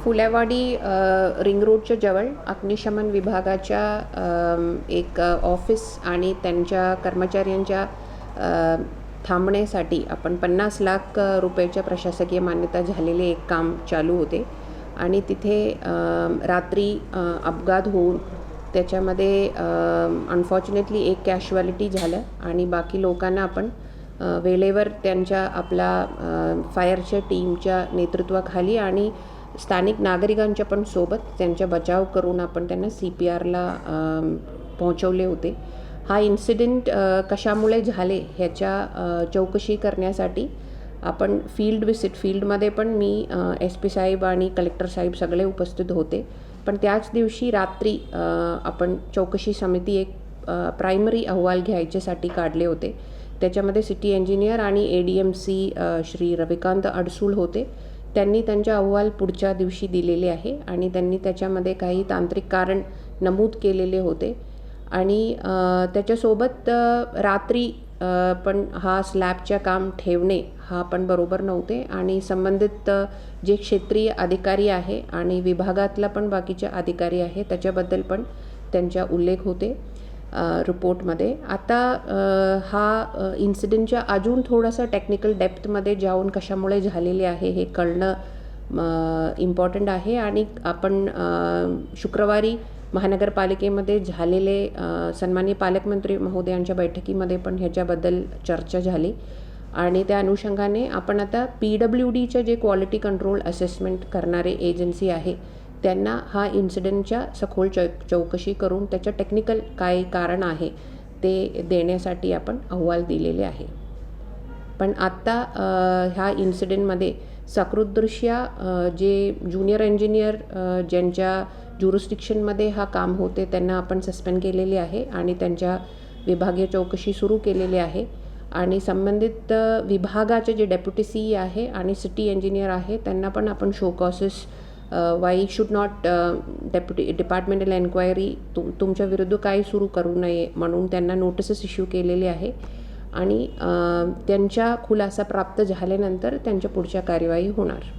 Phulewadi ring रोडच्या जवळ अग्निशमन विभागाच्या एक ऑफिस आणि त्यांच्या कर्मचाऱ्यांच्या थांबण्यासाठी आपण 50 लाख रुपयाच्या प्रशासकीय मान्यता झालेले एक काम चालू होते आणि तिथे रात्री अपघात होऊन त्याच्यामध्ये अनफॉर्च्युनेटली एक कॅज्युअलिटी झालं आणि बाकी लोकांना आपण वेळेवर त्यांच्या आपला फायरच्या टीमच्या नेतृत्वाखाली आणि स्थानिक नागरिकांच्या पण सोबत त्यांचा बचाव करून आपण त्यांना CPRला पोहोचवले होते. हा इन्सिडेंट कशामुळे झाले ह्याच्या चौकशी करण्यासाठी आपण फील्डमध्ये पण मी SP साहेब आणि कलेक्टर साहेब सगळे उपस्थित होते. पण त्याच दिवशी रात्री आपण चौकशी समिती एक प्रायमरी अहवाल घ्यायच्यासाठी काढले होते. त्याच्यामध्ये सिटी इंजिनियर आणि ADMC श्री रविकांत अडसूळ होते. त्यांनी त्यांचा अहवाल पुढच्या दिवशी दिलेले आहे आणि त्यांनी त्याच्यामध्ये काही तांत्रिक कारण नमूद केलेले होते आणि त्याच्यासोबत रात्री पण हा स्लॅबच्या काम ठेवणे हा पण बरोबर नव्हते आणि संबंधित जे क्षेत्रीय अधिकारी आहे आणि विभागातला पण बाकीचे अधिकारी आहे त्याच्याबद्दल पण त्यांचा उल्लेख होते रिपोर्टमध्ये. आता हा इन्सिडेंटच्या अजून थोडासा टेक्निकल डेप्थमध्ये जाऊन कशामुळे झालेले आहे हे कळणं इम्पॉर्टंट आहे आणि आपण शुक्रवारी महानगरपालिकेमध्ये झालेले सन्माननीय पालकमंत्री महोदयांच्या बैठकीमध्ये पण ह्याच्याबद्दल चर्चा झाली आणि त्या अनुषंगाने आपण आता PWDचं जे क्वालिटी कंट्रोल असेसमेंट करणारे एजन्सी आहे त्यांना हा इन्सिडेंटच्या सखोल चौकशी करून त्याचं टेक्निकल काय कारण आहे ते देण्यासाठी आपण अहवाल दिलेले आहे. पण आत्ता ह्या इन्सिडेंटमध्ये सकृतदृष्ट्या जे ज्युनियर इंजिनियर ज्यांच्या ज्युरिस्डिक्शनमध्ये हा काम होते त्यांना आपण सस्पेंड केलेले आहे आणि त्यांच्या विभागीय चौकशी सुरू केलेली आहे आणि संबंधित विभागाचे जे डेप्युटी CE आहे आणि सिटी इंजिनियर आहे त्यांना पण आपण show causes why should not departmental enquiry तुमच्या विरुद्ध काही सुरू करू नये म्हणून त्यांना नोटिसेस इश्यू केलेले आहे आणि त्यांच्या खुलासा प्राप्त झाल्यानंतर त्यांच्या पुढच्या कार्यवाही होणार.